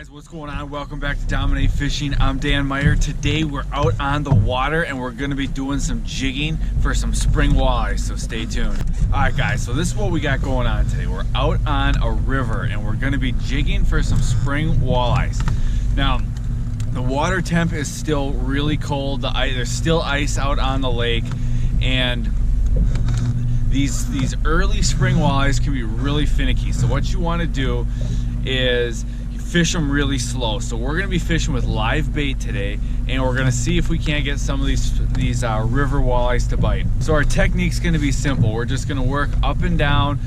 Guys, what's going on? Welcome back to Dominate Fishing. I'm Dan Meyer. Today we're out on the water and we're going to be doing some jigging for some spring walleyes, so stay tuned. Alright guys, so this is what we got going on today. We're out on a river and we're going to be jigging for some spring walleyes. Now, the water temp is still really cold. There's still ice out on the lake, and these early spring walleyes can be really finicky. So what you want to do is fish them really slow. So we're going to be fishing with live bait today, and we're going to see if we can't get some of these river walleyes to bite. So our technique's going to be simple. We're just going to work up and down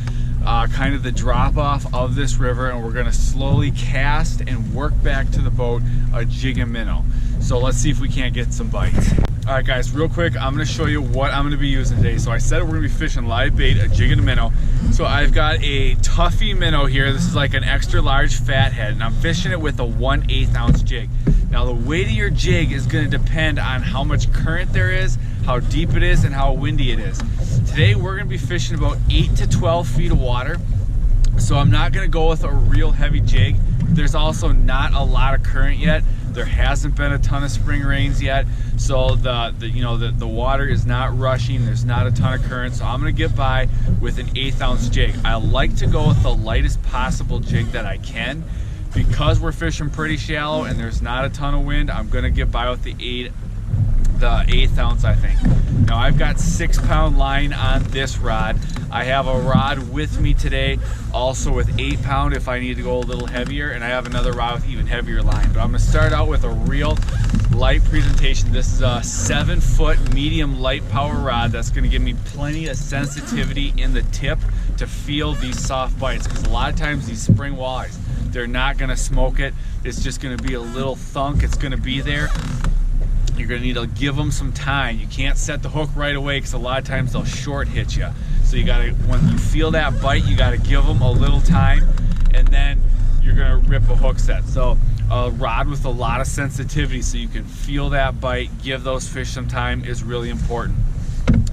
kind of the drop off of this river, and we're going to slowly cast and work back to the boat a jig and minnow. So let's see if we can't get some bites. All right guys, real quick, I'm going to show you what I'm going to be using today. So I said we're going to be fishing live bait, a jig and a minnow. So I've got a Tuffy minnow here. This is like an extra large fathead, and I'm fishing it with a 1/8 ounce jig. Now the weight of your jig is going to depend on how much current there is, how deep it is, and how windy it is. Today we're going to be fishing about 8 to 12 feet of water. So I'm not going to go with a real heavy jig. There's also not a lot of current yet. There hasn't been a ton of spring rains yet, so the water is not rushing. There's not a ton of current, so I'm gonna get by with an 1/8 ounce jig. I like to go with the lightest possible jig that I can. Because we're fishing pretty shallow and there's not a ton of wind, I'm gonna get by with the 1/8 ounce, I think. Now I've got 6-pound line on this rod. I have a rod with me today, also with 8-pound if I need to go a little heavier, and I have another rod with even heavier line. But I'm gonna start out with a real light presentation. This is a 7-foot medium light power rod that's gonna give me plenty of sensitivity in the tip to feel these soft bites, because a lot of times these spring walleyes, they're not gonna smoke it. It's just gonna be a little thunk. It's gonna be there. You're gonna need to give them some time. You can't set the hook right away because a lot of times they'll short hit you. So you gotta, when you feel that bite, you gotta give them a little time, and then you're gonna rip a hook set. So a rod with a lot of sensitivity so you can feel that bite, give those fish some time, is really important.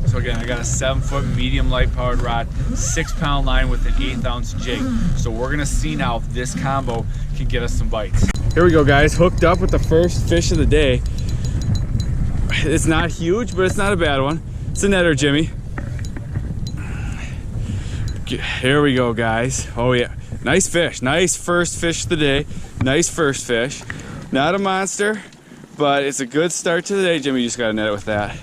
So again, I got a 7-foot medium light powered rod, 6-pound line with an 1/8 ounce jig. So we're gonna see now if this combo can get us some bites. Here we go guys, hooked up with the first fish of the day. It's not huge, but it's not a bad one. It's a netter, Jimmy. Here we go guys. Oh yeah, nice fish. Nice first fish of the day. Nice first fish. Not a monster, but it's a good start to the day. Jimmy, you just gotta net it with that.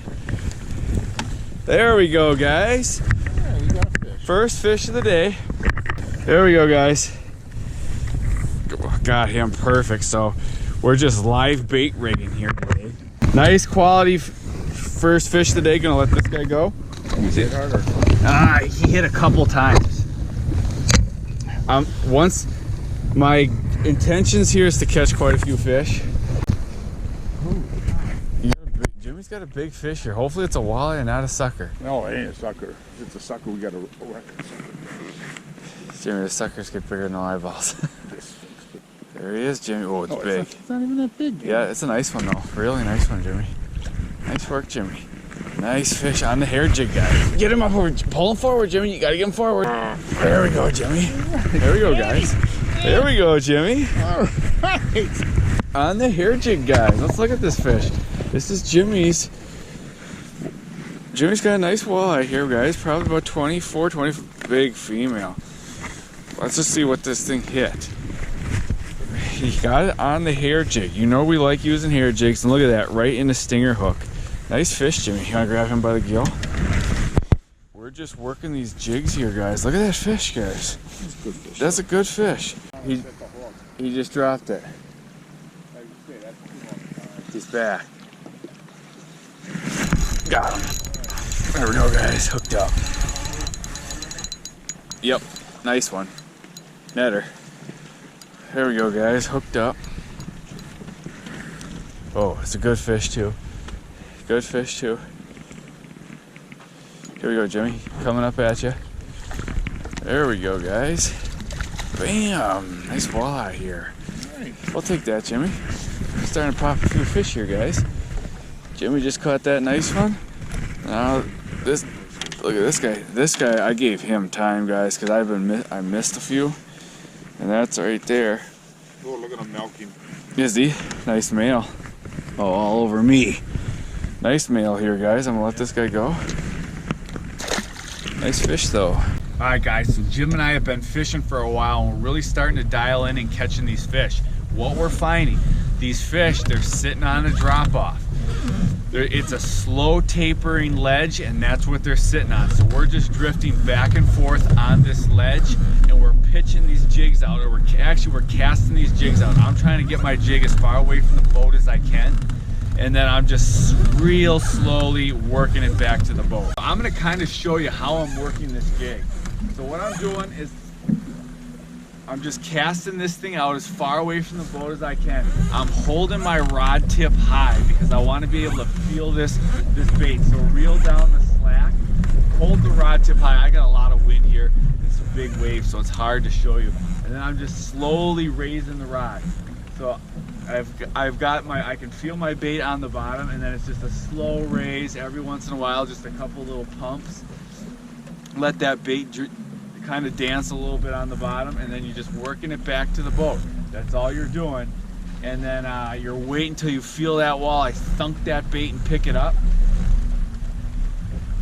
There we go guys. Yeah, you got a fish. First fish of the day. There we go guys. Got him perfect. So we're just live bait rigging here today. Nice quality first fish of the day. Gonna let this guy go. He's hit harder. He hit a couple times. Once my intentions here is to catch quite a few fish. Jimmy's got a big fish here. Hopefully it's a walleye and not a sucker. No, it ain't a sucker. If it's a sucker, we got a record sucker. Jimmy, the suckers get bigger than the eyeballs. There he is, Jimmy. Oh, it's big. It's not even that big. Yeah, it's a nice one though. Really nice one, Jimmy. Nice work, Jimmy. Nice fish on the hair jig, guys. Get him up over. Pull him forward, Jimmy. You gotta get him forward. There we go, Jimmy. There we go, guys. There we go, Jimmy. All right. On the hair jig, guys. Let's look at this fish. This is Jimmy's. Jimmy's got a nice walleye here, guys. Probably about 24, 20, big female. Let's just see what this thing hit. He got it on the hair jig. You know we like using hair jigs, and look at that, right in the stinger hook. Nice fish, Jimmy. You wanna grab him by the gill? We're just working these jigs here, guys. Look at that fish, guys. That's a good fish. That's a good fish. He just dropped it. He's back. Got him. There we go, guys. Hooked up. Yep. Nice one. Netter. There we go, guys. Hooked up. Oh, it's a good fish, too. Good fish, too. Here we go, Jimmy. Coming up at you. There we go, guys. Bam! Nice walleye here. Nice. We'll take that, Jimmy. Starting to pop a few fish here, guys. Jimmy just caught that nice one. Now, look at this guy. This guy, I gave him time, guys, because I missed a few. And that's right there. Oh, look at him milking. Is he? Nice male. Oh, all over me. Nice male here, guys. I'm gonna let this guy go. Nice fish, though. All right, guys, so Jim and I have been fishing for a while, and we're really starting to dial in and catching these fish. What we're finding, these fish, they're sitting on a drop-off. It's a slow tapering ledge, and that's what they're sitting on. So we're just drifting back and forth on this ledge, and we're pitching these jigs out, or we're casting these jigs out. I'm trying to get my jig as far away from the boat as I can, and then I'm just real slowly working it back to the boat. I'm gonna kind of show you how I'm working this jig. So what I'm doing is I'm just casting this thing out as far away from the boat as I can. I'm holding my rod tip high because I want to be able to feel this bait. So reel down the slack, hold the rod tip high. I got a lot of wind here. It's a big wave, so it's hard to show you. And then I'm just slowly raising the rod. So I've got I can feel my bait on the bottom, and then it's just a slow raise. Every once in a while, just a couple little pumps. Let that bait kind of dance a little bit on the bottom, and then you're just working it back to the boat. That's all you're doing. And then you're waiting until you feel that walleye thunk that bait and pick it up.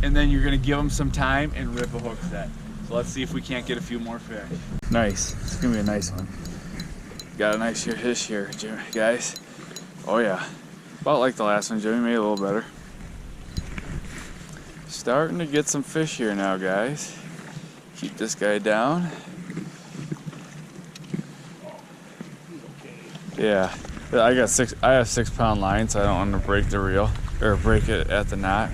And then you're gonna give them some time and rip a hook set. So let's see if we can't get a few more fish. Nice, it's gonna be a nice one. Got a nice fish here, Jimmy, guys. Oh yeah, about like the last one, Jimmy, maybe a little better. Starting to get some fish here now, guys. Keep this guy down. Yeah, I have 6 pound line, so I don't want to break the reel or break it at the knot.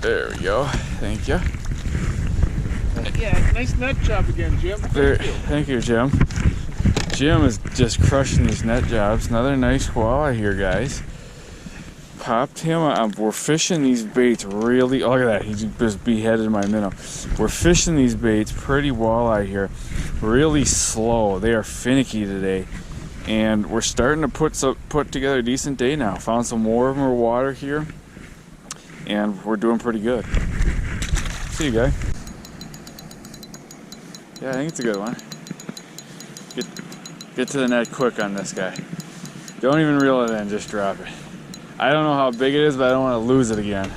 There we go. Thank you. Yeah, nice net job again, Jim. Thank you, Jim. Jim is just crushing these net jobs. Another nice walleye here, guys. Popped him. We're fishing these baits really. Oh, look at that. He just beheaded my minnow. We're fishing these baits pretty walleye here, really slow. They are finicky today, and we're starting to put together a decent day now. Found some warmer water here, and we're doing pretty good. See you, guy. Yeah, I think it's a good one. Get to the net quick on this guy. Don't even reel it in. Just drop it. I don't know how big it is, but I don't want to lose it again.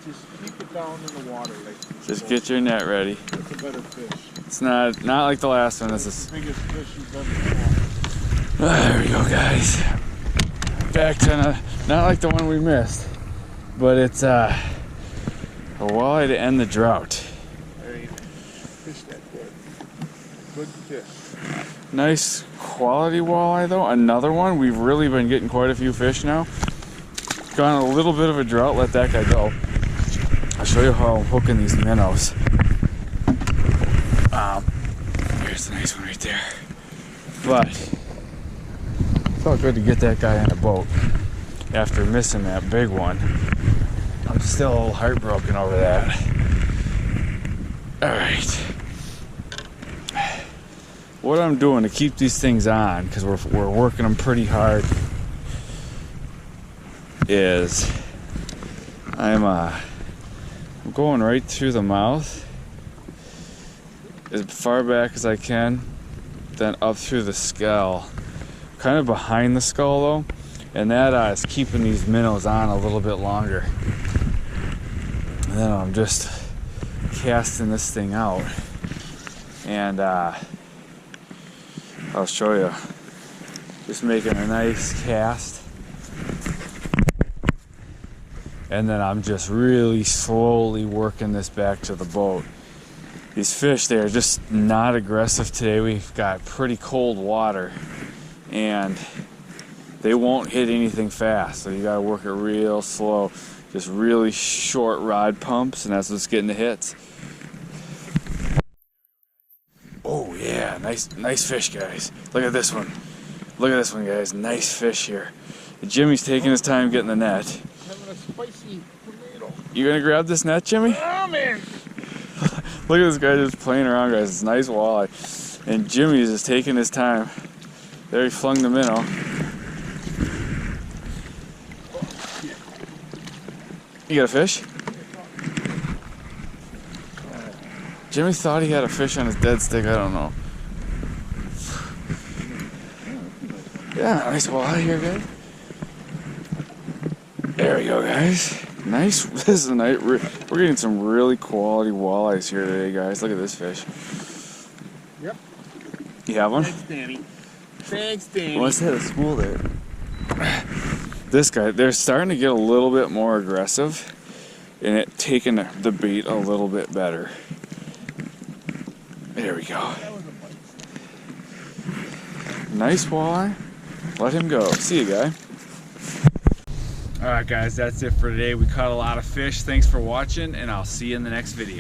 Just keep it down in the water. Just get your net ready. It's a better fish. It's not like the last one. This is the biggest fish you've ever caught. There we go, guys. Back to not like the one we missed, but it's a walleye to end the drought. There you go. Fish that good. Good fish. Nice quality walleye though. Another one. We've really been getting quite a few fish now. Gone a little bit of a drought. Let that guy go. I'll show you how I'm hooking these minnows. Here's a nice one right there. But it felt good to get that guy in a boat after missing that big one. I'm still a little heartbroken over that. All right. What I'm doing to keep these things on, because we're working them pretty hard, is I'm going right through the mouth as far back as I can, then up through the skull, kind of behind the skull though, and that is keeping these minnows on a little bit longer. And then I'm just casting this thing out, and I'll show you. Just making a nice cast. And then I'm just really slowly working this back to the boat. These fish, they are just not aggressive today. We've got pretty cold water, and they won't hit anything fast. So you gotta work it real slow. Just really short rod pumps, and that's what's getting the hits. Oh yeah, nice fish, guys. Look at this one. Look at this one, guys. Nice fish here. Jimmy's taking his time getting the net. Having a spicy tomato. You gonna grab this net, Jimmy? Oh man! Look at this guy just playing around, guys. It's a nice walleye. And Jimmy's just taking his time. There he flung the minnow. You got a fish? Jimmy thought he had a fish on his dead stick. I don't know. Yeah, nice walleye here, guys. There we go, guys. Nice. This is a nice. We're getting some really quality walleyes here today, guys. Look at this fish. Yep. You have one? Thanks, Danny. Thanks, Danny. Let's hit a spool there. This guy, they're starting to get a little bit more aggressive, and it taking the bait a little bit better. There we go. Nice walleye. Let him go. See you, guy. Alright guys, that's it for today. We caught a lot of fish. Thanks for watching, and I'll see you in the next video.